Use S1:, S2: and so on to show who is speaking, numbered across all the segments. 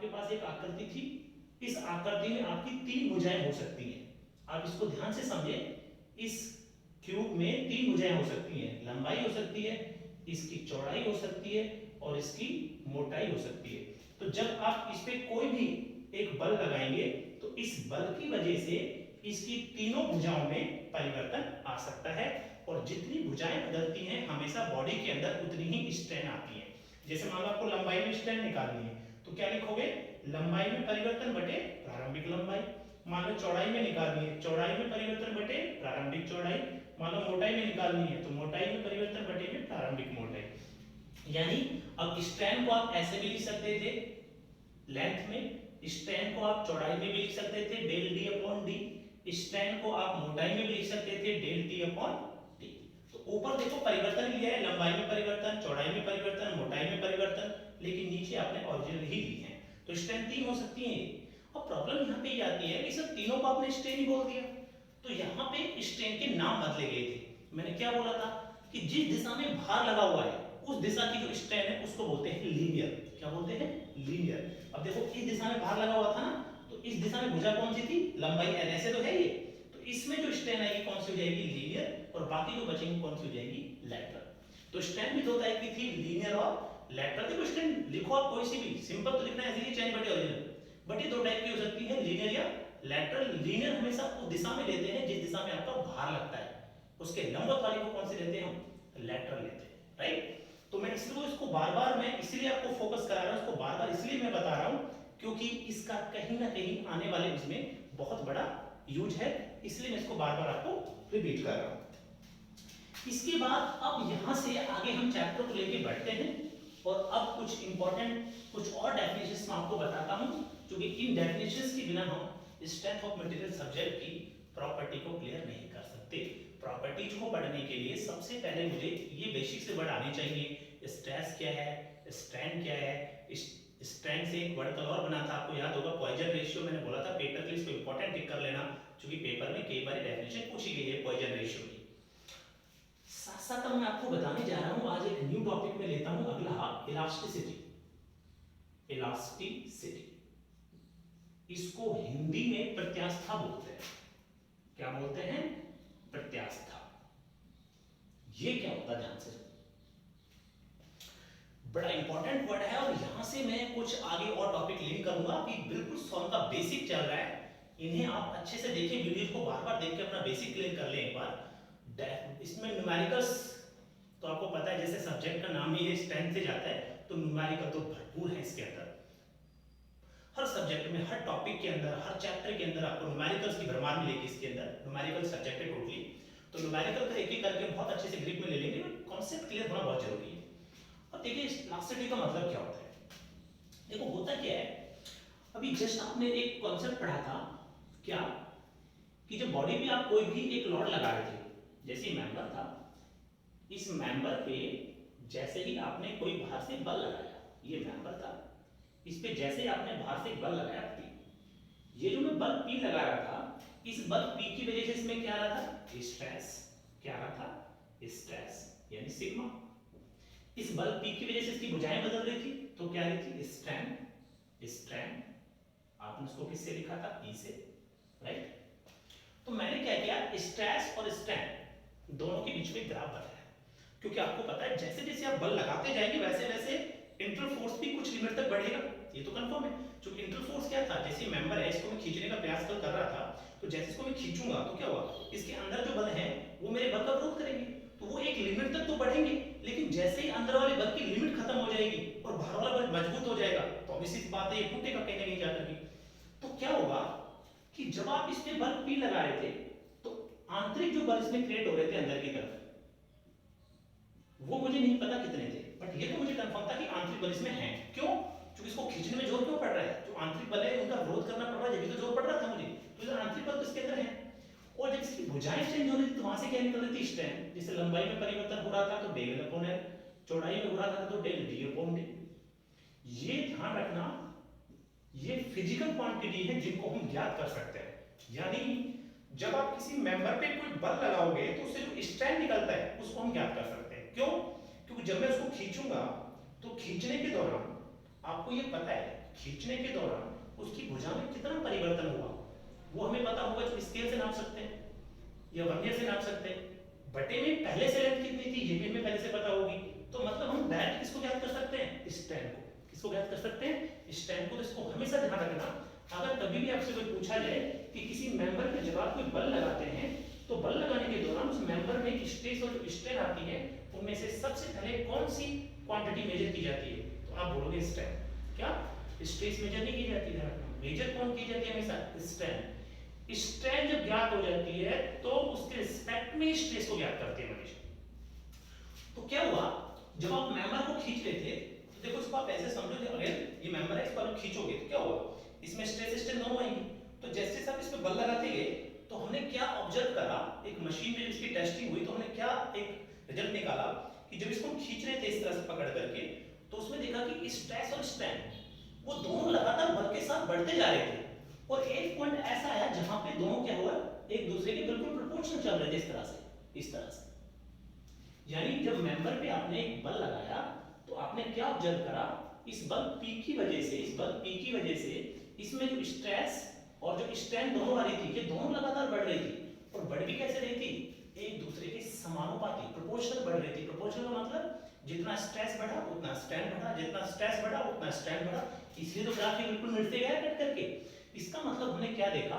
S1: आपके पास एक आकृति थी, इस आकृति में आपकी 3 भुजाएं हो सकती हैं। आप इसको ध्यान से समझें, इस क्यूब में 3 भुजाएं हो सकती हैं, लंबाई हो सकती है, इसकी चौड़ाई हो सकती है और इसकी मोटाई हो सकती है। तो जब आप इस पे कोई भी एक बल लगाएंगे तो इस बल की वजह से इसकी तीनों भुजाओं में परिवर्तन आ सकता है, और जितनी भुजाएं बदलती हैं हमेशा बॉडी के अंदर उतनी ही स्ट्रेन आती है। जैसे मान लो आपको लंबाई में स्ट्रेन निकालनी है तो क्या लिखोगे, लंबाई में परिवर्तन बटे प्रारंभिक लंबाई। मान लो चौड़ाई में निकालनी है, चौड़ाई में परिवर्तन बटे प्रारंभिक चौड़ाई। मान लो मोटाई में निकालनी है तो मोटाई में परिवर्तन बटे में प्रारंभिक मोटाई। यानी अब स्ट्रेन को आप ऐसे भी लिख सकते थे लेंथ में, स्ट्रेन को आप चौड़ाई में भी लिख सकते थे del D upon D, strain को आप मोटाई में भी लिख सकते थे डेल टी अपॉन टी। तो ऊपर देखो परिवर्तन लिया है, लंबाई में परिवर्तन, चौड़ाई में परिवर्तन, मोटाई में परिवर्तन, लेकिन नीचे आपने ओरिजिनल ही ली है। तो स्ट्रेन 3 हो सकती है। अब प्रॉब्लम यहाँ पे ये आती है कि सब तीनों को आपने स्ट्रेन ही बोल दिया, तो यहाँ पे स्ट्रेन के नाम बदले गए थे। मैंने क्या बोला था कि जिस दिशा में भार लगा हुआ है उस दिशा की जो स्ट्रेन है उसको बोलते हैं लीनियर। क्या बोलते हैं, लीनियर। अब देखो इस दिशा में भार लगा हुआ था ना, तो इस दिशा में भुजा कौन सी थी, लंबाई एल, ऐसे तो है ये। तो इसमें जो स्ट्रेन आएगी कौन सी हो जाएगी, लीनियर, और बाकी जो बचेंगे कौन सी हो जाएगी, लैटरल। तो स्ट्रेन भी दो टाइप की थी, लीनियर और लैटरल। देखो स्ट्रेन लिखो आप कोई सी भी, सिंपल तो लिखना है इसीलिए चेंज बटे ओरिजिनल, बट ये दो टाइप की हो सकती है, लीनियर या लैटरल। लीनियर हमेशा उस दिशा में लेते हैं जिस दिशा में आपका भार लगता है, उसके लंबवत वाली को कौन से लेते हैं हम, लैटरल लेते हैं, राइट। तो मैं इसको बार-बार मैं इसलिए आपको फोकस करा रहा हूं, इसको बार-बार इसलिए मैं बता रहा हूं क्योंकि इसका कहीं ना कहीं आने वाले इसमें बहुत बड़ा यूज है, इसलिए मैं इसको बार-बार आपको रिपीट कर रहा हूं। इसके बाद अब यहां से आगे हम चैप्टर को लेके बढ़ते हैं, और अब कुछ इंपॉर्टेंट कुछ और डेफिनेशंस मैं आपको बताता हूं, क्योंकि इन डेफिनेशंस के बिना हम स्ट्रेंथ ऑफ मटेरियल सब्जेक्ट की प्रॉपर्टी को क्लियर नहीं कर सकते। प्रॉपर्टीज को पढ़ने के लिए सबसे पहले मुझे ये बेसिक से वर्ड आने चाहिए। स्ट्रेस क्या है, स्ट्रेन क्या है, स्ट्रेन से एक वर्ड कल और बना था, आपको याद होगा पॉइजन रेशियो। मैंने बोला था पेपर के लिए इसको इंपॉर्टेंट टिक कर लेना, क्योंकि पेपर में कई बार डेफिनेशन पूछी गई है पॉइजन रेशियो की। साथ साथ मैं आपको बताने जा रहा हूं, आज एक न्यू टॉपिक में लेता हूं अगला, इलास्टिसिटी। इलास्टिसिटी इसको हिंदी में प्रत्यास्था बोलते हैं। क्या बोलते हैं, प्रत्यास्था। ये क्या होता है, ध्यान से, बड़ा इंपॉर्टेंट वर्ड है, और यहां से मैं कुछ आगे और टॉपिक लिंक करूंगा कि बिल्कुल सॉल्व का बेसिक चल रहा है, इन्हें आप अच्छे से देखें, वीडियो को बार-बार देख के अपना बेसिक क्लियर कर लें एक बार। इसमें न्यूमेरिकल्स तो आपको पता है, जैसे सब्जेक्ट का नाम ही है स्ट्रेंथ से जाता है, तो न्यूमेरिकल तो भरपूर है इसके अंदर। हर सब्जेक्ट में, हर टॉपिक के अंदर, हर चैप्टर के अंदर आपको न्यूमेरिकल्स की भरमार मिलेगी। इसके अंदर न्यूमेरिकल सब्जेक्ट है टोटली, तो न्यूमेरिकल का एक-एक करके बहुत अच्छे से ग्रिप में ले लेंगे, कॉन्सेप्ट क्लियर होना बहुत जरूरी है। और देखिए इलास्टिसिटी का मतलब क्या होता है, देखो होता क्या है, अभी जस्ट आपने एक कॉन्सेप्ट पढ़ा था, क्या कि जब बॉडी पे आप कोई भी एक लोड लगा रहे थे, जैसे मेंबर था, इस मेंबर पे जैसे ही आपने कोई बाहर से बल लगाया, ये मेंबर था, इस पे जैसे ही आपने बाहर से बल लगाया P, ये जो मैं बल P लगा रहा था, इस बल P की वजह से इसमें क्या आ रहा था, स्ट्रेस। क्या आ रहा था, स्ट्रेस यानी सिग्मा। इस बल P की वजह से इसकी भुजाएं बदल रही थी, तो क्या रही थी, स्ट्रेन। स्ट्रेन आपने उसको किससे लिखा था, E से, राइट। तो मैंने क्या किया, स्ट्रेस और स्ट्रेन दोनों के बीच में ग्राफ बनाया, क्योंकि आपको पता है जैसे जैसे आप बल लगाते जाएंगे वैसे वैसे इंटर फोर्स भी कुछ लिमिट तक बढ़ेगा, ये तो कंफर्म है। क्योंकि इंटर फोर्स क्या था, जैसे मेंबर है, इसको मैं खींचने का प्रयास कर रहा था, तो जैसे इसको मैं खींचूंगा तो क्या होगा, इसके अंदर जो बल है वो मेरे बल का विरोध करेंगे, तो वो एक लिमिट तक तो बढ़ेंगे, लेकिन जैसे ही अंदर वाले बल की लिमिट खत्म हो जाएगी और बाहर वाला बल मजबूत हो जाएगा, तो ऑब्वियस सी बात है ये टूटेगा कहीं ना कहीं जाकर के। तो क्या होगा कि जब आप इस पे बल P लगा रहे थे, तो आंतरिक जो बल इसमें क्रिएट हो रहे थे अंदर की तरफ, वो मुझे नहीं पता कितने थे, बट ये तो मुझे कंफर्म था कि आंतरिक बल इसमें है। क्यों, क्योंकि इसको खींचने में जोर क्यों पड़ रहा है, जो आंतरिक बल है उनका विरोध करना पड़ रहा है, जब तो जोर पड़ रहा था मुझे, तो इधर आंतरिक बल तो इसके अंदर है। और जब इसकी भुजाएं चेंज हो रही थी तो वहां से क्या निकल रही थी, स्ट्रेन। जैसे लंबाई में परिवर्तन हो रहा था तो डेल अपॉन एल, चौड़ाई में हो रहा था तो डेल डी अपॉन डी। ये ध्यान रखना, ये फिजिकल क्वांटिटी है जिनको हम ज्ञात कर सकते हैं। यानी जब आप किसी मेंबर पे कोई बल लगाओगे तो उससे जो स्ट्रेन निकलता है उसको हम ज्ञात कर सकते हैं। क्यों, क्योंकि जब मैं उसको खींचूंगा तो खींचने के दौरान आपको ये पता है खींचने के दौरान उसकी भुजा में कितना परिवर्तन हुआ वो हमें पता होगा, जो स्केल से नाप सकते हैं या वर्नियर से नाप सकते हैं। बटे में पहले से लेंथ कितनी थी ये भी हमें पहले से पता होगी, तो मतलब हम डायरेक्ट किसको ज्ञात कर सकते हैं, स्टैंड को। किसको ज्ञात कर सकते हैं, स्टैंड को। तो इसको हमेशा ध्यान रखना, अगर कभी भी आपसे कोई पूछा जाए कि किसी मेंबर पे जब आप कोई बल लगाते हैं तो बल लगाने के दौरान उस मेंबर में स्ट्रेस और स्ट्रेन आती है, उनमें से सबसे पहले कौन सी क्वांटिटी मेजर की जाती है, तो आप बोलोगे स्ट्रेन। क्या स्ट्रेस मेजर नहीं की जाती है, मेजर कौन की जाती है हमेशा, स्ट्रेन। स्ट्रेन जब ज्ञात हो जाती है तो उसके रिस्पेक्ट में स्ट्रेस को ज्ञात करते हैं हमेशा। तो क्या हुआ, जब आप मेंबर को खींच रहे थे तो देखो इसको आप ऐसे समझो, अगर ये मेंबर है इसको आप खींचोगे तो क्या होगा, इसमें स्ट्रेस स्ट्रेन दोनों आएंगे। तो जैसे आप इस पे बल लगाते गए तो हमने क्या ऑब्जर्व करा, एक मशीन पे इसकी टेस्टिंग हुई तो हमने क्या एक रिजल्ट निकाला कि जब इसको खींच रहे थे इस तरह से पकड़ करके, तो उसमें देखा कि स्ट्रेस और स्ट्रेन वो दोनों लगातार बल के साथ बढ़ते जा रहे थे, और एक पॉइंट ऐसा आया जहां पे दोनों क्या हुआ, एक दूसरे के बिल्कुल प्रोपोर्शनल चल रहे थे, इस तरह से। यानी जब मेंबर पे आपने एक बल लगाया तो आपने क्या ऑब्जर्व करा, इस बल P की वजह से इसमें जो स्ट्रेस और जो स्ट्रेन दोनों आ रही थी, ये दोनों लगातार बढ़ रही थी, और बढ़ भी कैसे रही थी, एक दूसरे के समानुपाती, प्रोपोर्शनल बढ़ रही थी। प्रोपोर्शनल का मतलब जितना स्ट्रेस बढ़ा उतना स्ट्रेन बढ़ा, जितना स्ट्रेस बढ़ा उतना स्ट्रेन बढ़ा, इसलिए तो ग्राफ बिल्कुल मिलते गया कट करके। इसका मतलब हमने क्या देखा,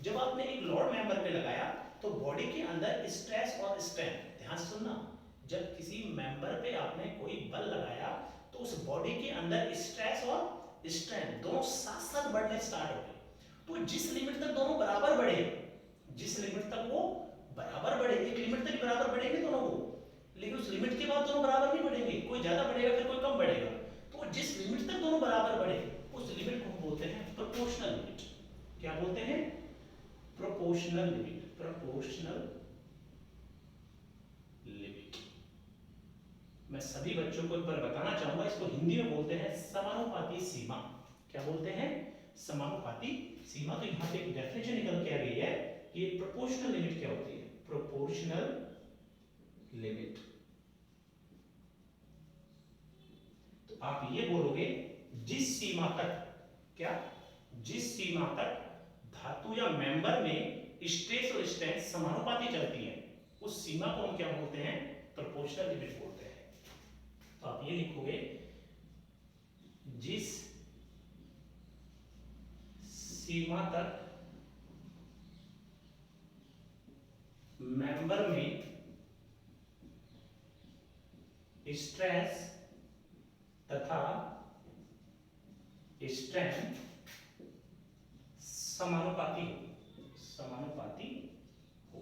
S1: जब आपने एक लोड मेंबर पे लगाया तो बॉडी के अंदर स्ट्रेस और स्ट्रेन, ध्यान से सुनना, जब किसी मेंबर पे आपने कोई बल लगाया तो उस बॉडी के अंदर स्ट्रेस और स्ट्रेन दोनों साथ साथ बढ़ने स्टार्ट हो गए। तो जिस लिमिट तक दोनों बराबर बढ़े, जिस लिमिट तक वो बराबर बढ़े, एक लिमिट तक बराबर बढ़ेंगे दोनों को, लेकिन उस लिमिट के बाद दोनों बराबर नहीं बढ़ेंगे, कोई ज्यादा बढ़ेगा फिर कोई कम बढ़ेगा। तो जिस लिमिट तक दोनों बराबर बढ़े उस लिमिट को हम बोलते हैं प्रोपोर्शनल लिमिट। क्या बोलते हैं, प्रोपोर्शनल लिमिट, प्रोपोर्शनल लिमिट। मैं सभी बच्चों को एक बार बताना चाहूंगा, इसको हिंदी में बोलते हैं समानुपाती सीमा। क्या बोलते हैं, समानुपाती सीमा। तो यहां पे एक डेफिनेशन निकल के आ गई है कि प्रोपोर्शनल लिमिट क्या होती है, प्रोपोर्शनल लिमिट। तो आप ये बोलोगे जिस सीमा तक, क्या, जिस सीमा तक धातु या मेंबर में स्ट्रेस और स्ट्रेन समानुपाती चलती है, उस सीमा को हम क्या बोलते हैं, प्रोपोर्शनल लिमिट बोलते हैं। तो आप ये लिखोगे, जिस सीमा तक मेंबर में स्ट्रेस तथा स्ट्रेन समानुपाती हो,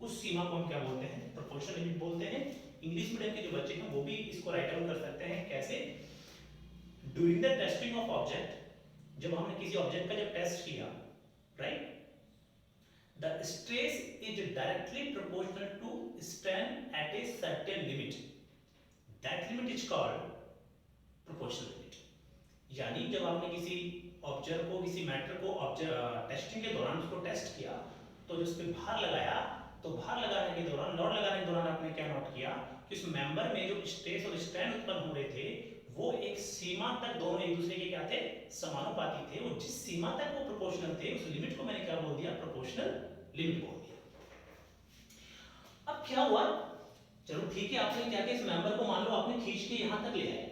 S1: उस सीमा को हम क्या बोलते हैं, प्रोपोर्शनल लिमिट बोलते हैं। इंग्लिश मीडियम के जो बच्चे हैं वो भी इसको राइट डाउन कर सकते हैं। कैसे, during the testing of object, जब हमने किसी ऑब्जेक्ट का जब टेस्ट किया, right, the stress is directly proportional to strain at a certain limit, that limit is called proportional limit. यानी जब आपने किसी ऑब्जेक्ट को, किसी मैटर को टेस्टिंग के दौरान उसको टेस्ट किया, तो जो उस पे भार लगाया, तो भार लगाने के दौरान, लोड लगाने के दौरान आपने क्या नोट किया कि उस मेंबर में जो स्ट्रेस और स्ट्रेन उत्पन्न हो रहे थे वो एक सीमा तक दोनों एक दूसरे के क्या थे, समानुपाती थे। और जिस सीमा तक वो प्रोपोर्शनल थे उस लिमिट को मैंने क्या बोल दिया, प्रोपोर्शनल लिमिट बोल दिया। अब क्या हुआ, चलो ठीक है, आपने क्या किया, इस मेंबर को मान लो आपने खींच के यहां तक ले आए,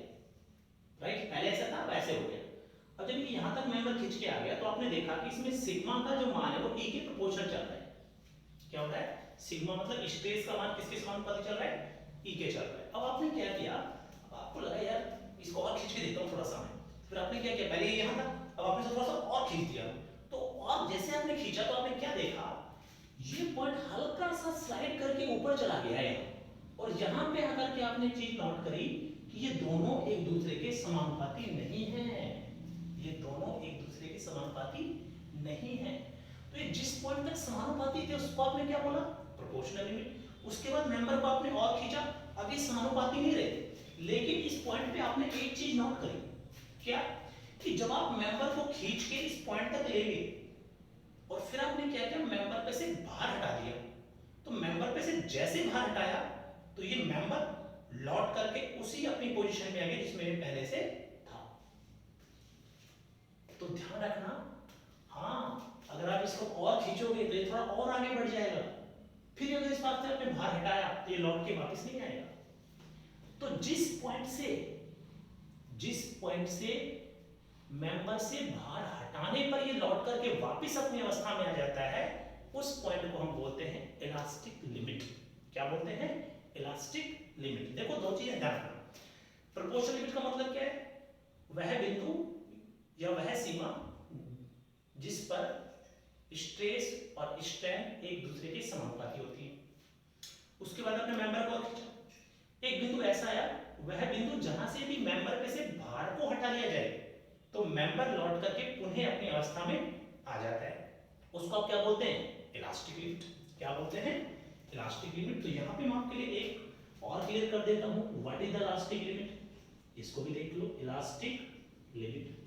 S1: राइट, पहले ऐसा था, अब ऐसे हो गया। अब जब ये यहां तक मेंबर खींच के आ गया तो आपने देखा कि इसमें सिग्मा का जो मान है वो E के प्रोपोर्शनल चल रहा है। क्या हो रहा है, सिग्मा मतलब स्ट्रेस का मान किसके समानुपाती चल रहा है, E के चल रहा है। अब आपने क्या किया, अब आपको लगा यार इसको और खींच के देता हूं थोड़ा सा मैं, फिर आपने क्या किया, पहले ये यहां था, अब आपने थोड़ा सा और खींच दिया। तो और जैसे आपने खींचा तो आपने क्या देखा, ये पॉइंट हल्का सा स्लाइड करके ऊपर चला गया है, और यहां पे आकर के आपने चीज नोट करी कि ये दोनों एक दूसरे के समानुपाती नहीं है, ये दोनों एक दूसरे के समानुपाती नहीं है। तो ये जिस पॉइंट तक समानुपाती थे उसको आपने क्या बोला, प्रोपोर्शनल लिमिट। उसके बाद मेंबर को आपने और खींचा, अब ये समानुपाती नहीं रहे, लेकिन इस पॉइंट पे आपने एक चीज नोट करी, क्या, कि जब आप मेंबर को खींच के इस पॉइंट तक ले गए और फिर आपने क्या किया, मेंबर पे से भार हटा दिया, तो मेंबर पे से जैसे भार हटाया तो ये मेंबर लौट करके उसी अपनी पोजीशन में आ गया जिसमें पहले से था। ध्यान रखना, हाँ अगर आप इसको और खींचोगे तो ये थोड़ा और आगे बढ़ जाएगा, फिर अगर इस बात से आपने बाहर हटाया तो ये लौट के वापस नहीं आएगा। तो जिस पॉइंट से मेंबर से बाहर हटाने पर ये लौट करके वापस अपनी अवस्था में आ जाता है, उस पॉइंट को हम बोलते हैं इलास्टिक लिमिट। क्या बोलते हैं? Elastic limit. देखो दो चीजें ध्यान रखना। प्रोपोर्शनल लिमिट का मतलब क्या है? वह बिंदु या वह सीमा जिस पर स्ट्रेस और स्ट्रेन एक दूसरे के समानुपाती होती है। उसके बाद अपने मेंबर को खींचा, एक बिंदु ऐसा आया, वह बिंदु जहां से भी मेंबर पे से भार को हटा लिया जाए तो मेंबर लौट करके पुनः अपनी अवस्था में आ जाता है, उसको आप क्या बोलते हैं? Elastic limit. क्या बोलते हैं? Elastic limit. तो यहां पे मैं आपके लिए एक और क्लियर कर देता हूं, what is the elastic limit, इसको भी देख लो। इलास्टिक लिमिट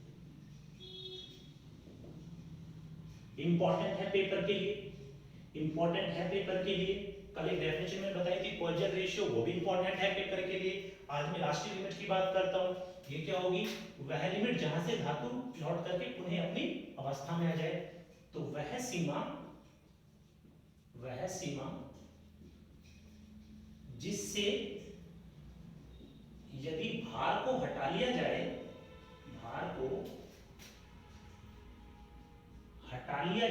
S1: इंपॉर्टेंट है पेपर के लिए, इंपॉर्टेंट है पेपर के लिए। कल एक डेफिनेशन में बताई थी पॉइजन रेशियो, वो भी इंपॉर्टेंट है पेपर के लिए। आज मैं इलास्टिक लिमिट की बात करता हूं। ये क्या होगी? वह लिमिट जहां से धातु लौट करके पुनः अपनी अवस्था में आ जाए। तो वह सीमा जिससे यदि भार को हटा लिया जाए, भार को हटा लिया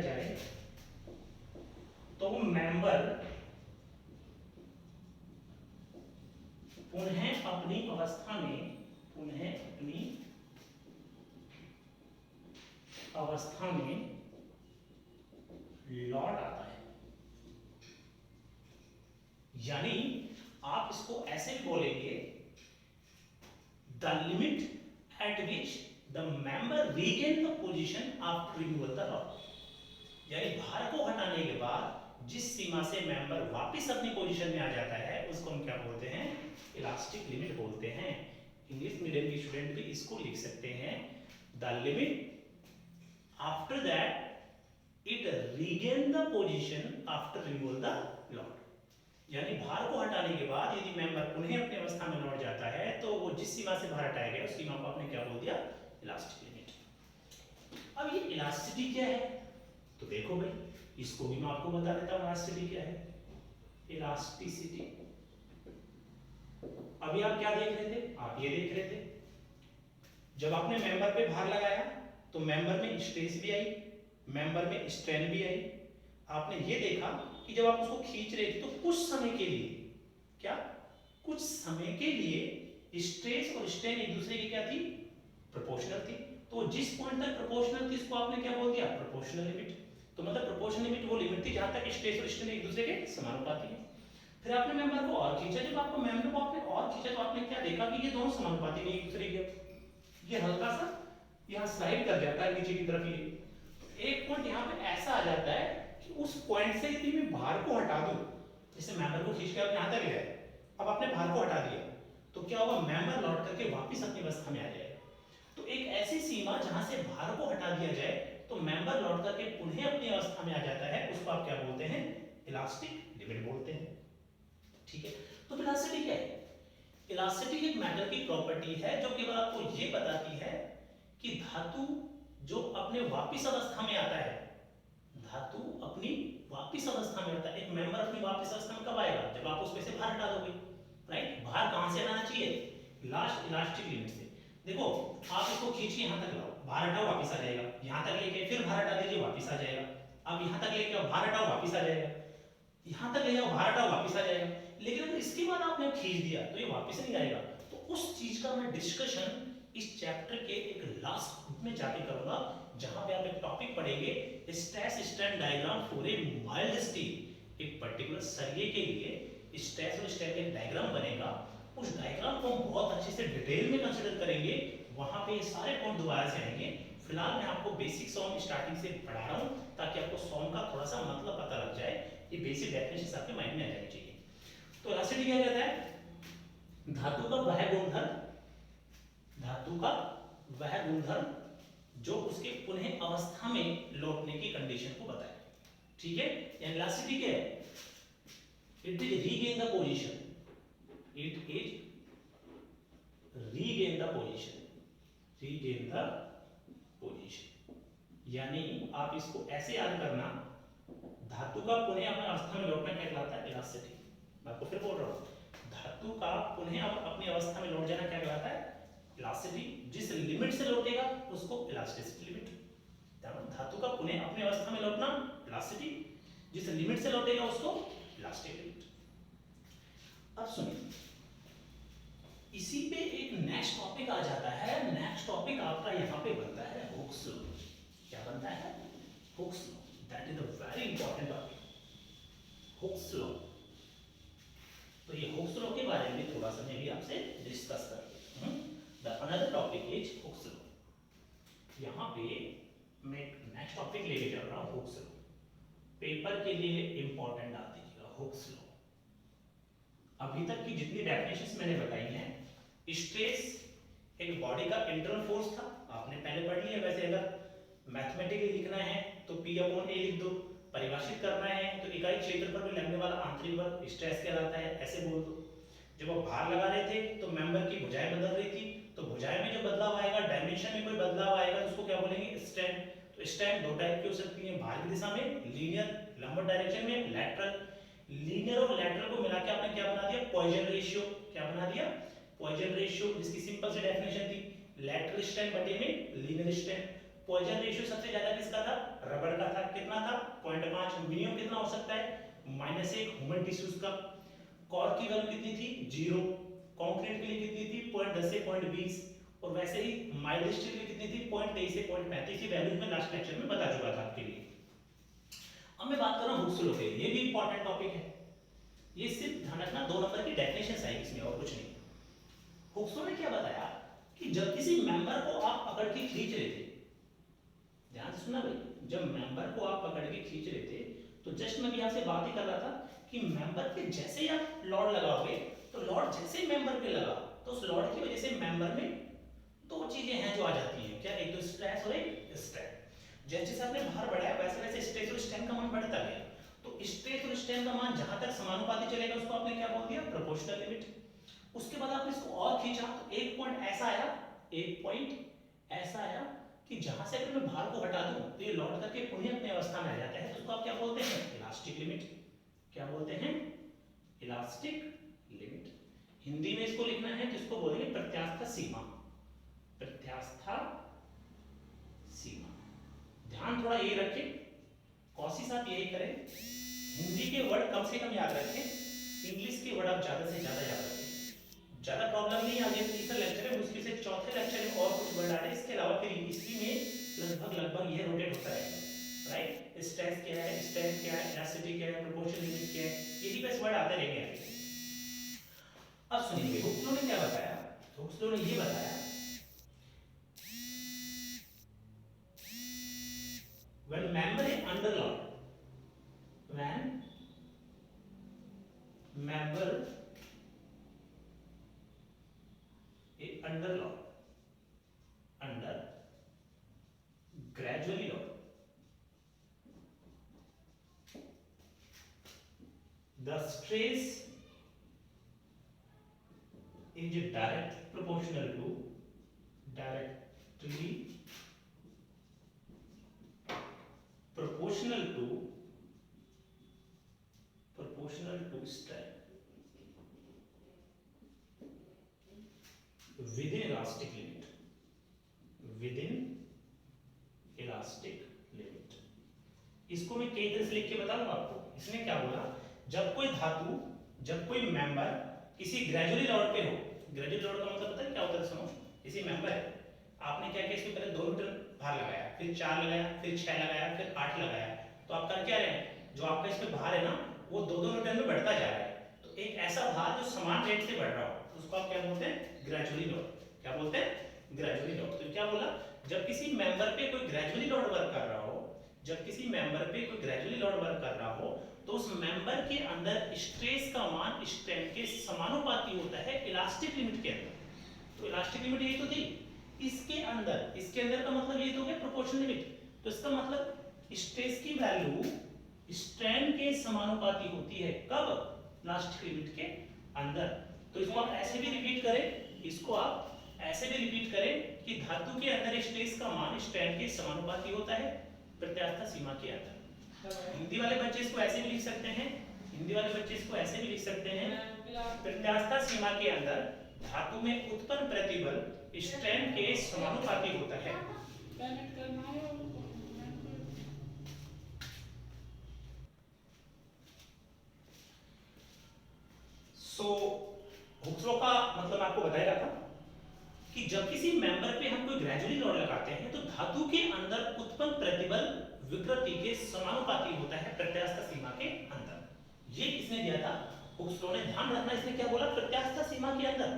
S1: जाए तो मेंबर पुनः अपनी अवस्था में लौट आता है। यानी आप इसको ऐसे भी बोलेंगे, the limit at which the member regain the position after removal the rod. यानी भार को हटाने के बाद जिस सीमा से मेंबर वापस अपनी पोजीशन में आ जाता है उसको हम क्या बोलते हैं? इलास्टिक लिमिट बोलते हैं। इंग्लिश मीडियम के स्टूडेंट भी इसको लिख सकते हैं, the limit after that it regain the position after removal the load. यानी भार को हटाने के बाद यदि मेंबर पुनः अपनी अवस्था में लौट जाता है तो वो जिस सीमा से भार हटाया गया उस सीमा को आपने क्या बोल दिया? Elastic limit. अब ये इलास्टिसिटी क्या है? तो देखो भाई, इसको भी मैं आपको बता देता हूं इलास्टिसिटी क्या है। इलास्टिसिटी, अभी आप क्या देख रहे थे? आप ये देख रहे थे, जब आपने मेंबर पे भार लगाया तो मेंबर में स्ट्रेस भी आई, मेंबर में स्ट्रेन भी आई। आपने ये देखा कि जब आप उसको खींच रहे थे तो कुछ समय के लिए, क्या कुछ समय के लिए स्ट्रेस और स्ट्रेन एक दूसरे की क्या थी? प्रोपोर्शनल थी। तो जिस पॉइंट तक प्रोपोर्शनल थी इसको आपने क्या बोल दिया? Proportional limit. तो मतलब प्रोपोर्शनल लिमिट वो लिमिट थी जहां तक स्ट्रेस और स्ट्रेन एक दूसरे के समानुपाती है। फिर आपने मेंबर को और खींचा, जब आपको मेंबर को आपने और खींचा तो आपने क्या देखा कि ये दोनों समानुपाती नहीं एक दूसरे के। ये हल्का सा यहाँ स्लाइड कर जाता है नीचे की तरफ, ये एक पॉइंट यहाँ पे ऐसा आ जाता है कि उस पॉइंट से यदि मैं भार को हटा दूं, जैसे मेंबर को खींच के आप यहाँ तक ले आए, अब आपने भार को हटा दिया तो क्या होगा? मेंबर लौट करके वापस अपनी अवस्था में आ जाएगा। तो एक ऐसी सीमा जहां से भार को हटा दिया जाए तो मेंबर लौट करके पुनः अपनी अवस्था में आ जाता है, उसको आप क्या बोलते हैं? इलास्टिक लिमिट बोलते हैं। ठीक है, तो इलास्टिसिटी क्या है? इलास्टिसिटी एक मैटर की प्रॉपर्टी है जो केवल आपको ये बताती है कि धातु जो अपने वापिस अवस्था में आता है, धातु अपनी वापिस अवस्था में आता है, एक मेंबर अपनी वापिस अवस्था में कब आएगा? जब आप उसमें से भार हटा दोगे, राइट? भार कहां से हटाना चाहिए? लास्ट इलास्टिक लिमिट से। देखो आप इसको खींच के यहां तक लाओ, भार हटाओ वापस आ जाएगा, यहां तक लेके फिर भार हटा दीजिए वापस आ जाएगा, अब यहां तक लेके आओ भार हटाओ वापस आ जाएगा, यहां तक ले जाओ भार हटाओ वापस आ जाएगा। लेकिन अगर इसके बाद आपने खींच दिया तो ये वापस नहीं आएगा। तो उस चीज का मैं डिस्कशन इस चैप्टर के एक लास्ट ग्रुप में जाके करूंगा, जहां पे आप एक टॉपिक पढ़ेंगे stress strain diagram for a mild steel. एक पर्टिकुलर सरिये के लिए स्ट्रेस और स्ट्रेन का डायग्राम बनेगा, उस डायग्राम को हम बहुत अच्छे से डिटेल में कंसीडर करेंगे, वहां पे ये सारे पॉइंट दोबारा से आएंगे। फिलहाल मैं आपको बेसिक सॉम स्टार्टिंग से पढ़ा रहा हूं ताकि आपको सॉम का थोड़ा सा मतलब पता लग जाए, ये बेसिक डेफिनेशन आपके माइंड में आ जानी चाहिए। तो इलास्टिसिटी क्या कहता है? धातु का वह गुणधर्म, धातु का वह गुणधर्म जो उसके पुनः अवस्था में लौटने की कंडीशन को बताए। ठीक है, इलास्टिसिटी क्या है? It is regain the position, it is regain the position, regain the position. यानी आप इसको ऐसे याद करना, धातु का पुनः अपनी अवस्था में लौटना क्या कहलाता है? इलास्टिसिटी। मैं आपको फिर बोल रहा हूँ, धातु का पुनः अपनी अवस्था में लौट जाना क्या कहलाता है? इलास्टिसिटी। जिस लिमिट से लौटेगा उसको इलास्टिसिटी लिमिट। धातु का पुनः अपनी अवस्था में लौटना इलास्टिसिटी, जिस लिमिट से लौटेगा उसको इलास्टिक लिमिट। अब सुनिए, इसी पे एक नेक्स्ट टॉपिक आ जाता है। नेक्स्ट टॉपिक आपका यहाँ पे बनता है हुक्स लॉ। क्या बनता है? Hooke's law. That is a very important topic, Hooke's law. तो ये हुक्स लॉ के बारे में थोड़ा सा मैं भी आपसे डिस्कस कर रहा हूं। The another topic is Hooke's law. यहाँ पे मैं नेक्स्ट टॉपिक लेके चल रहा हूँ, हुक्स लॉ। पेपर के लिए इंपॉर्टेंट आ दीजिएगा हुक्स लॉ। अभी तक की जितनी डेफिनेशंस मैंने बताई हैं, स्ट्रेस एक बॉडी का इंटरनल फोर्स था, आपने पहले पढ़ लिया। वैसे अगर मैथमेटिकली लिखना है तो P/A लिख दो, परिभाषित करना है तो इकाई क्षेत्रफल में लगने वाला आंतरिक बल स्ट्रेस कहलाता है, ऐसे बोल दो। जब आप भार लगा रहे थे तो मेंबर की भुजाएं बदल रही थी, तो भुजाएं में जो बदलाव आएगा, डायमेंशन में कोई बदलाव आएगा तो उसको क्या बोलेंगे? स्ट्रेन। तो स्ट्रेन दो टाइप की हो सकती है, भार की दिशा में लीनियर, लंबवत डायरेक्शन में लैटरल। लीनियर और लैटरल को मिला के आपने क्या बना दिया? Poisson ratio. क्या बना दिया? पॉइजन रेशियो, जिसकी सिंपल सी डेफिनेशन थी लैटरल स्ट्रेन बटे में लीनियर स्ट्रेन। पॉइजन रेशियो सबसे ज्यादा किसका था? रबड़ का था। कितना था? 0.5। मिनिमम कितना हो सकता है? -1 ह्यूमन टिश्यूज का। कॉर्क की वैल्यू कितनी थी? 0। कंक्रीट के लिए कितनी थी? 0.10 से 0.20। और वैसे ही माइल्ड स्टील की कितनी थी? 0.23 से 0.35 की वैल्यूज में लास्ट लेक्चर में बता चुका था आपके लिए। अब मैं बात कर रहा हूं हुक्स लॉ के, ये भी इंपॉर्टेंट टॉपिक है। ये सिर्फ ध्यान रखना 2 नंबर की डेफिनेशन है इसमें, और कुछ नहीं। हुक्स लॉ ने क्या बताया कि जब किसी मेंबर को आप पकड़ के खींच रहे थे, ध्यान से सुनना भाई, जब मेंबर को आप पकड़ के खींच रहे थे तो जस्ट मैं भी आपसे बात ही कर रहा था कि मेंबर पे जैसे ही आप लोड लगाओगे तो लोड जैसे ही मेंबर पे लगा तो उस लोड की वजह से मेंबर में 2 चीजें हैं जो आ जाती हैं। क्या? एक तो स्ट्रेस और एक स्ट्रेन। जैसे जैसे आपने भार बढ़ाया वैसे वैसे स्ट्रेस और स्ट्रेन का मान बढ़ता गया। तो स्ट्रेस और स्ट्रेन का मान जहां तक समानुपाती चलेगा उसको आपने क्या बोल दिया? Proportional limit. उसके बाद आपने इसको और खींचा तो एक पॉइंट ऐसा आया, एक पॉइंट ऐसा आया कि जहां से अगर मैं भार को हटा दूं तो ये लौट करके पुनः अपनी अवस्था में आ जाता है। तो उसको आप क्या बोलते हैं? Elastic limit. क्या बोलते हैं? Elastic limit. हिंदी में इसको लिखना है तो इसको बोलेंगे प्रत्यास्थ सीमा। प्रत्यास्थ सीमा। ध्यान थोड़ा ये रखें, कोशिश आप यही करें, हिंदी के वर्ड कम से कम याद रखें, इंग्लिश के वर्ड आप ज्यादा से ज्यादा याद रखें। ज्यादा प्रॉब्लम नहीं, आगे तीसरा लेक्चर है, मुश्किल से चौथे लेक्चर में और कुछ वर्ड आ रहे हैं। इसके अलावा फिर इसी में लगभग ये रोटेट होता रहेगा, राइट? स्ट्रेस क्या है, स्ट्रेन क्या है, इलास्टिसिटी क्या है, प्रोपोर्शनल लिमिट क्या है, यही बस वर्ड आते रहेंगे। अब सुनिए हुक्स लॉ ने क्या बताया। हुक्स लॉ ने ये बताया, when member is under load, when member is under load, under gradually load, the stress is direct proportional to directly proportional to strain within elastic limit, within elastic limit। इसको मैं कई तरह से लिख के बताऊंगा आपको। इसने क्या बोला, जब कोई धातु, जब कोई मेंबर किसी ग्रेजुअली लोड पे हो, ग्रेजुअली लोड का मतलब पता है क्या होता है? सुनो, किसी मेंबर है, आपने क्या किया, इसमें पहले 2 मीटर भार लगाया, फिर 4 लगाया, फिर 6 लगाया, फिर 8 लगाया, तो आप कर क्या रहे हैं? जो आपका इसमें भार है ना वो 2-2 मीटर में बढ़ता जा रहा है। तो एक ऐसा भार जो समान रेट से बढ़ रहा हो उसको आप क्या बोलते हैं? Gradually load. क्या बोलते हैं? Gradually load. तो क्या बोला, जब किसी मेंबर पे कोई ग्रेजुअली लोड वर्क कर रहा हो, जब किसी मेंबर पे कोई ग्रेजुअली लोड वर्क कर रहा हो तो उस मेंबर के अंदर स्ट्रेस का मान स्ट्रेन के समानुपाती होता है इलास्टिक लिमिट के अंदर। तो इलास्टिक लिमिट यही तो थी, इसके अंदर का मतलब ये तो हो गया प्रोपोर्शनल लिमिट। तो इसका मतलब स्ट्रेस की वैल्यू स्ट्रेन के समानुपाती होती है। कब? इलास्टिक लिमिट के अंदर। तो इसको आप ऐसे भी रिपीट करें, इसको आप ऐसे भी रिपीट करें कि धातु के अंदर स्ट्रेस का मान स्ट्रेन के समानुपाती होता है प्रत्यास्थ सीमा के अंदर। हिंदी वाले बच्चे इसको ऐसे भी लिख सकते हैं, हिंदी वाले बच्चे इसको ऐसे भी लिख सकते हैं, प्रत्यास्थ सीमा के अंदर धातु में उत्पन्न प्रतिबल स्ट्रेन के समानुपाती होता है। हुक्स लॉ का मतलब आपको बताया था कि जब किसी मेंबर पे हम कोई ग्रेजुअली लोड लगाते हैं तो धातु के अंदर उत्पन्न प्रतिबल विकृति के समानुपाती होता है प्रत्यास्थ सीमा के अंदर। ये किसने दिया था? हुक्स लॉ ने। ध्यान रखना इसने क्या बोला? प्रत्यास्थ सीमा के अंदर।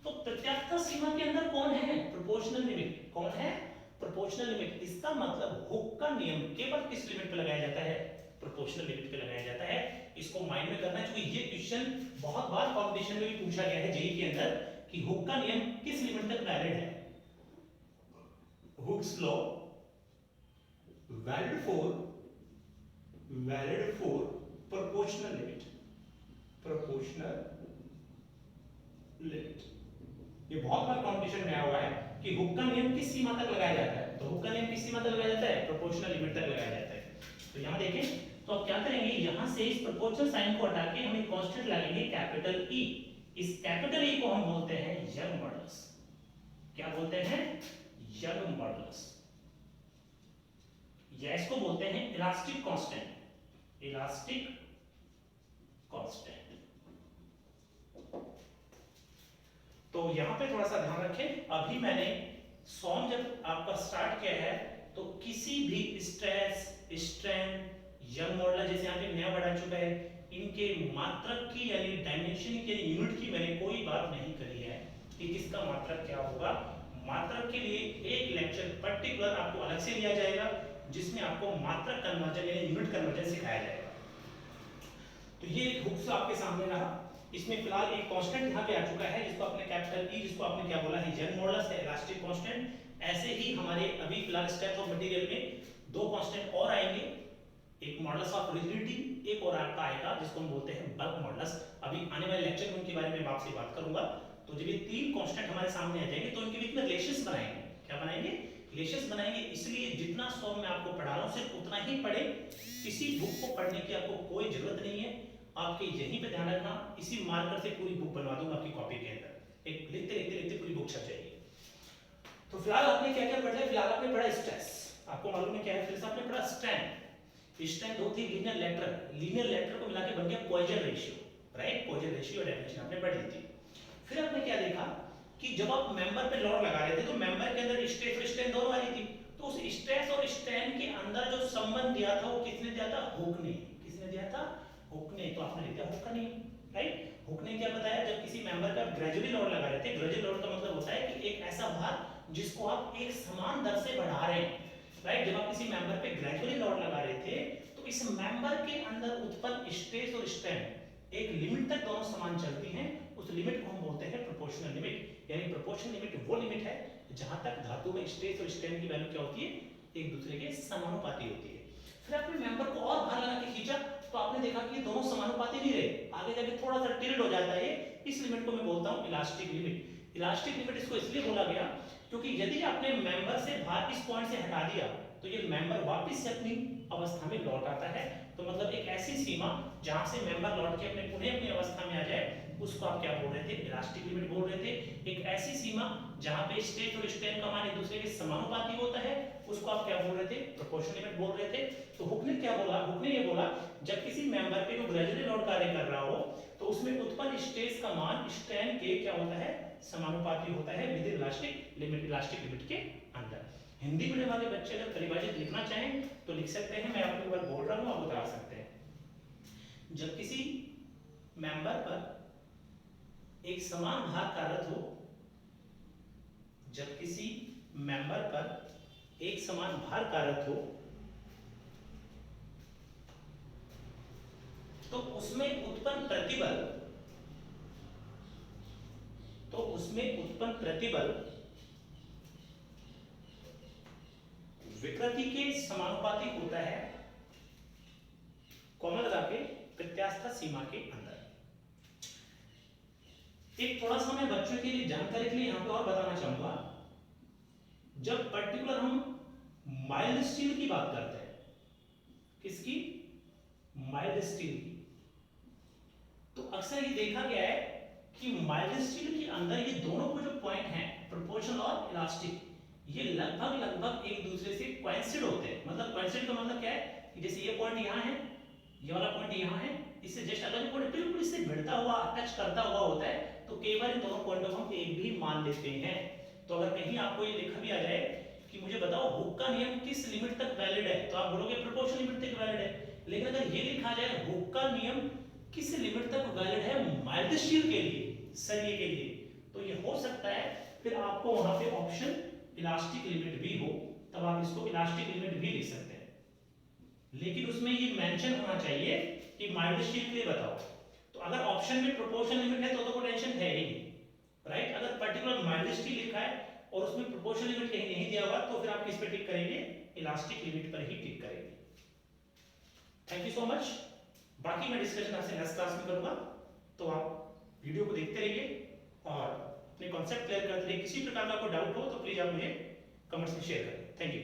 S1: तो प्रत्यास्थ सीमा के अंदर कौन है? Proportional limit. कौन है? Proportional limit. इसका मतलब हुक का नियम केवल किस लिमिट पे लगाया जाता है? प्रोपोर्शनल लिमिट पे लगाया जाता है। इसको माइंड में करना है क्योंकि ये क्वेश्चन बहुत बार कॉम्पिटिशन में भी पूछा गया है जेईई के अंदर कि हुक का नियम किस लिमिट तक वैलिड है। Hooke's law valid for proportional limit. Proportional limit ये बहुत बार कॉम्पिटिशन में आया हुआ है कि हुक का नियम किस सीमा तक लगाया जाता है। तो हुक का नियम किस सीमा तक लगाया जाता है? प्रोपोर्शनल लिमिट तक लगाया जाता है। तो यहां देखें तो अब क्या करेंगे, यहां से इस प्रोपोर्शनल साइन को हटा के हम एक कांस्टेंट लगाएंगे कैपिटल ई। इस कैपिटल ई को हम बोलते हैं यंग मॉडुलस। क्या बोलते हैं? Young modulus. या इसको बोलते हैं इलास्टिक कांस्टेंट। Elastic constant. तो यहां पे थोड़ा सा ध्यान रखें, अभी मैंने सॉम जब आपका स्टार्ट किया है तो किसी भी स्ट्रेस, स्ट्रेन, यंग मॉडुलस जैसे यहाँ पे नया वर्ड आ चुका है, इनके मात्रक की यानी डायमेंशन की यानी यूनिट की मैंने कोई बात नहीं करी है कि किसका मात्रक क्या होगा। मात्रक के लिए एक लेक्चर पर्टिकुलर आपको अलग से लिया जाएगा जिसमें आपको मात्रक कन्वर्जन यानी यूनिट कन्वर्जन सिखाया जाएगा। तो ये हुक्स आपके सामने रहा। इसमें फिलहाल एक कांस्टेंट यहाँ पे आ चुका है जिसको आपने कैपिटल ई, जिसको आपने क्या बोला है? यंग मॉडुलस है, इलास्टिक कांस्टेंट। ऐसे ही हमारे अभी फिलहाल स्टेप ऑफ मटेरियल में दो कांस्टेंट और आएंगे, एक मॉडुलस ऑफ रिजिडिटी, एक और आपका आएगा जिसको हम बोलते हैं बल्क मॉडुलस। अभी आने वाले लेक्चर में उनके बारे में आपसे बात करूंगा। तो जब ये तीन कांस्टेंट हमारे सामने आ जाएंगे तो इनके बीच में रिलेशंस बनाएंगे। क्या बनाएंगे? रिलेशंस बनाएंगे। इसलिए जितना सॉल्व मैं आपको पढ़ा रहा हूं सिर्फ उतना ही पढ़े, किसी बुक को पढ़ने की आपको कोई जरूरत नहीं है। आपके यहीं पे ध्यान रखना, इसी मार्कर से पूरी बुक बनवा दूंगा आपकी कॉपी के अंदर, एक लिखते लिखते लिखते पूरी बुक छप जाएगी। तो फिलहाल आपने क्या क्या पढ़ा है? फिलहाल आपने पढ़ा स्ट्रेस, आपको मालूम है क्या है। फिर से आपने पढ़ा स्ट्रेन। स्ट्रेन दो थी, लीनियर लेटरल। लीनियर लेटरल को मिला के बन गया Poisson ratio, right? Poisson ratio definition आपने पढ़ ली थी। फिर आपने क्या देखा कि जब आप मेंबर पे लोड लगा रहे थे तो मेंबर के अंदर स्ट्रेस और स्ट्रेन दोनों वाली थी। तो उस स्ट्रेस और स्ट्रेन के अंदर जो संबंध दिया था वो किसने दिया था? हुक ने। किसने दिया था? हुक ने। तो आपने लिख दिया हुक का नियम, राइट? हुक ने क्या बताया? जब किसी मेंबर पे आप ग्रेजुअली लोड लगा रहे थे, ग्रेजुअल लोड का मतलब होता है कि एक ऐसा भार जिसको आप एक समान दर से बढ़ा रहे हैं, राइट? जब आप किसी मेंबर पे ग्रेजुअली लोड लगा रहे थे तो इस मेंबर के अंदर उत्पन्न स्ट्रेस और स्ट्रेन एक लिमिट तक दोनों समान चलती हैं। उस लिमिट को हम बोलते हैं प्रोपोर्शनल लिमिट। यानी प्रोपोर्शनल लिमिट वो लिमिट है जहां तक धातु में स्ट्रेस और स्ट्रेन की वैल्यू क्या होती है? एक दूसरे के समानुपाती होती है। फिर आपने मेंबर को और भार लगा के खींचा तो आपने देखा कि दोनों समानुपाती नहीं रहे, आगे जाके थोड़ा सा टिल्ट हो जाता है। इस लिमिट को मैं बोलता हूं इलास्टिक लिमिट। इलास्टिक लिमिट इसको इसलिए बोला गया क्योंकि यदि आपने मेंबर से भार इस पॉइंट से हटा दिया तो ये मेंबर वापस से अपनी अवस्था में लौट आता है। तो मतलब एक ऐसी सीमा जहां से मेंबर लौट के अपने पुनः अपनी अवस्था में आ जाए उसको आप क्या बोल रहे थे? इलास्टिक लिमिट बोल रहे थे। एक ऐसी सीमा जहां पे स्ट्रेस और स्ट्रेन का मान एक दूसरे के समानुपाती होता है उसको आप क्या बोल रहे थे? प्रोपोर्शनल लिमिट बोल रहे थे। तो हुक ने क्या बोला? हुक ने ये बोला जब किसी मेंबर पे जो ग्रेजुअली लोड कार्य कर रहा हो तो उसमें उत्पन्न स्ट्रेस का मान स्ट्रेन के क्या होता है? समानुपाती होता है with elastic limit. Elastic limit के अंदर। हिंदी मीडियम वाले बच्चे अगर परिभाषित लिखना चाहें तो लिख सकते हैं, मैं आपको एक बार बोल रहा हूं, आप बता सकते हैं। जब किसी मेंबर पर एक समान भार कार्यरत हो, जब किसी मेंबर पर एक समान भार कार्यरत हो तो उसमें उत्पन्न प्रतिबल विकृति के समानुपाती होता है, कॉमा लगा के, प्रत्यास्थ सीमा के अंदर। एक थोड़ा सा मैं बच्चों के लिए जानकारी के लिए यहाँ पे और बताना चाहूंगा, जब पर्टिकुलर हम माइल्ड स्टील की बात करते हैं, किसकी, माइल्ड स्टील की, तो अक्सर ये देखा गया है कि माइल्ड स्टील के अंदर ये दोनों को जो पॉइंट हैं, प्रोपोर्शनल और इलास्टिक, ये लगभग लगभग एक दूसरे से कोइंसिड होते हैं। मतलब कोइंसिड का मतलब क्या है कि जैसे ये पॉइंट यहाँ है, ये वाला पॉइंट यहाँ है, इससे जस्ट अगर ये पॉइंट बिल्कुल इससे भिड़ता हुआ, टच करता हुआ होता है, तो कई बार इन दोनों पॉइंटों को हम एक भी मान लेते हैं। तो अगर कहीं आपको ये लिखा भी आ जाए कि मुझे बताओ हुक का नियम किस लिमिट तक वैलिड है, तो आप बोलोगे प्रोपोर्शनल लिमिट तक वैलिड है। लेकिन अगर ये लिखा जाए हुक का नियम किस लिमिट तक वैलिड है माइल्ड स्टील के लिए, सरिये के लिए, तो ये हो सकता है फिर आपको वहां पे ऑप्शन इलास्टिक लिमिट भी हो, तब आप इसको इलास्टिक लिमिट भी लिख सकते हैं। लेकिन उसमें ये मेंशन होना चाहिए कि माइल्ड स्टील के लिए बताओ। तो अगर ऑप्शन में प्रोपोर्शनल लिमिट है तो कोई टेंशन है ही नहीं, राइट। अगर पर्टिकुलर माइल्ड स्टील लिखा है और उसमें प्रोपोर्शनल लिमिट कहीं नहीं दिया हुआ, तो फिर आप किस पे टिक करेंगे, इलास्टिक लिमिट पर ही टिक करेंगे। Thank you so much. बाकी मैं डिस्कशन आपसे नेक्स्ट क्लास में करूंगा, तो आप वीडियो को देखते रहिए और अपने कॉन्सेप्ट क्लियर करते रहिए। किसी प्रकार का कोई डाउट हो तो प्लीज आप मुझे कमेंट्स में शेयर करें। Thank you.